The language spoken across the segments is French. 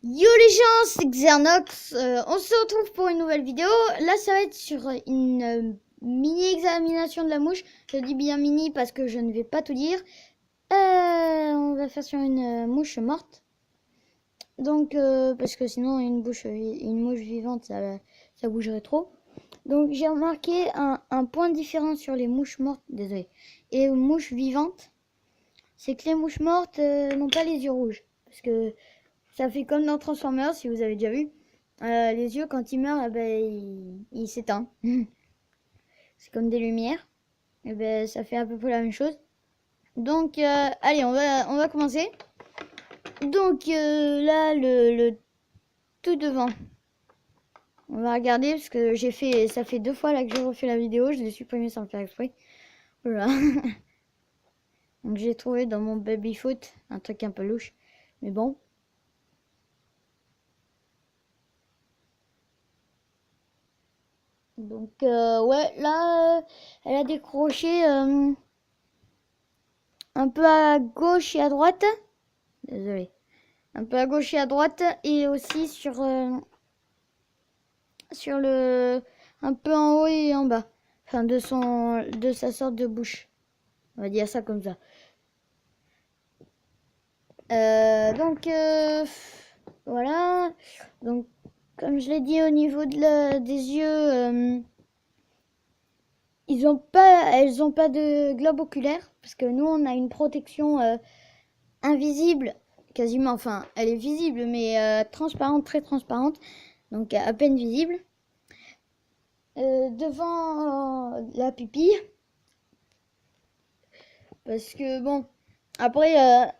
Yo les gens, c'est Xernox. On se retrouve pour une nouvelle vidéo. Là, ça va être sur une mini examination de la mouche. Je dis bien mini parce que je ne vais pas tout dire. On va faire sur une mouche morte. Donc, parce que sinon, une mouche vivante, ça bougerait trop. Donc, j'ai remarqué un point différent sur les mouches mortes, désolé, et mouches vivantes. C'est que les mouches mortes n'ont pas les yeux rouges. Parce que ça fait comme dans Transformers, si vous avez déjà vu. Les yeux, quand ils meurent, eh ben, ils s'éteignent. C'est comme des lumières. Et ben, ça fait à peu près la même chose. Donc, allez, on va commencer. Donc, là, le tout devant. On va regarder, parce que ça fait 2 fois là que j'ai refait la vidéo. Je l'ai supprimé sans le faire exprès. Voilà. Donc, j'ai trouvé dans mon baby-foot un truc un peu louche. Mais bon. Donc, ouais, là, elle a décroché un peu à gauche et à droite. Désolé. Un peu à gauche et à droite. Et aussi sur un peu en haut et en bas. Enfin, de sa sorte de bouche. On va dire ça comme ça. Donc, voilà. Donc, comme je l'ai dit au niveau des yeux, elles ont pas de globe oculaire. Parce que nous, on a une protection invisible. Quasiment, enfin, elle est visible, mais transparente, très transparente. Donc, à peine visible. Devant la pupille. Parce que, bon, après,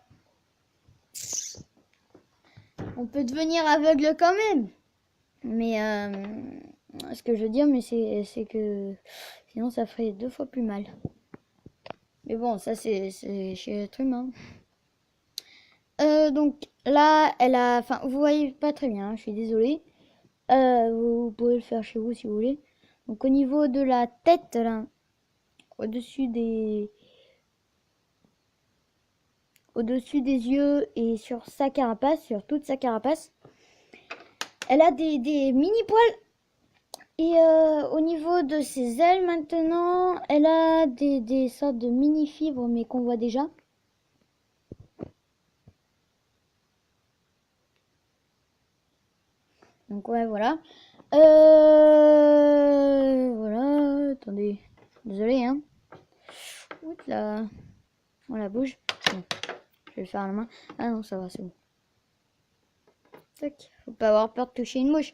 on peut devenir aveugle quand même. Mais, ce que je veux dire, mais c'est que sinon, ça ferait 2 fois plus mal. Mais bon, ça, c'est chez l'être humain. Donc, là, enfin, vous voyez pas très bien, hein, je suis désolée. Vous pouvez le faire chez vous si vous voulez. Donc au niveau de la tête, là, au-dessus des yeux et sur sa carapace, sur toute sa carapace, elle a des mini poils. Et au niveau de ses ailes maintenant, elle a des sortes de mini fibres, mais qu'on voit déjà. Donc ouais, voilà. Voilà, attendez. Désolé, hein. Ouh là. Voilà, bouge. Bon, je vais le faire à la main. Ah non, ça va, c'est bon. Tac. Faut pas avoir peur de toucher une mouche.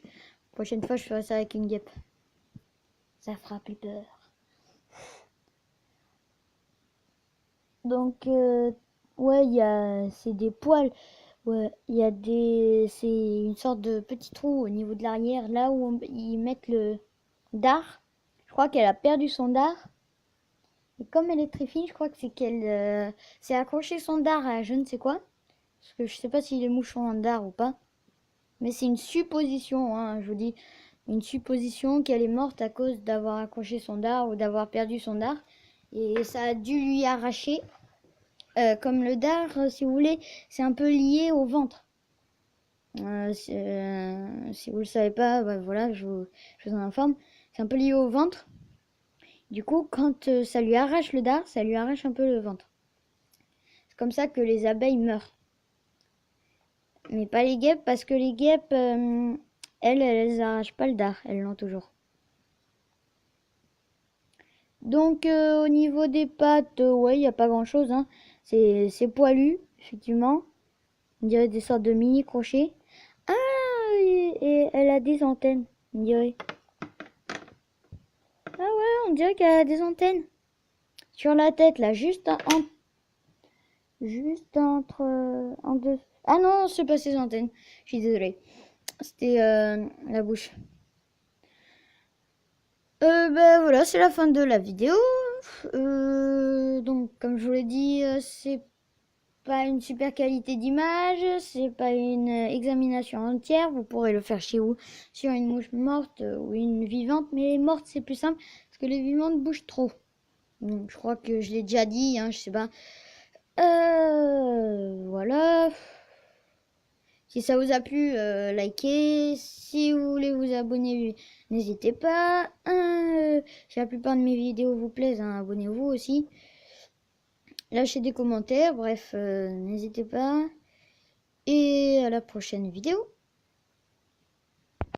Prochaine fois, je ferai ça avec une guêpe. Ça fera plus peur. Donc, ouais, c'est des poils. Ouais, c'est une sorte de petit trou au niveau de l'arrière, là où ils mettent le dard. Je crois qu'elle a perdu son dard. Et comme elle est très fine, je crois que c'est qu'elle s'est accroché son dard à je ne sais quoi. Parce que je sais pas si les mouches ont un dard ou pas. Mais c'est une supposition, hein, je vous dis. Une supposition qu'elle est morte à cause d'avoir accroché son dard ou d'avoir perdu son dard. Et ça a dû lui arracher. Comme le dard, si vous voulez, c'est un peu lié au ventre. Si vous le savez pas, bah, voilà, je vous en informe. C'est un peu lié au ventre. Du coup, quand ça lui arrache le dard, ça lui arrache un peu le ventre. C'est comme ça que les abeilles meurent. Mais pas les guêpes, parce que les guêpes, elles arrachent pas le dard, elles l'ont toujours. Donc au niveau des pattes, ouais, il n'y a pas grand chose, hein. C'est poilu, effectivement. On dirait des sortes de mini crochets. Ah, et elle a des antennes, on dirait. Ah ouais, on dirait qu'elle a des antennes. Sur la tête, là, juste entre... en deux. Ah non, c'est pas ses antennes. Je suis désolée. C'était la bouche. Ben voilà, c'est la fin de la vidéo. Donc, comme je vous l'ai dit, c'est pas une super qualité d'image, c'est pas une examination entière. Vous pourrez le faire chez vous sur une mouche morte ou une vivante, mais morte c'est plus simple parce que les vivantes bougent trop. Donc, je crois que je l'ai déjà dit, hein, je sais pas. Voilà. Si ça vous a plu, likez. Si vous voulez vous abonner, n'hésitez pas. Si la plupart de mes vidéos vous plaisent, hein, abonnez-vous aussi. Lâchez des commentaires, bref, n'hésitez pas. Et à la prochaine vidéo.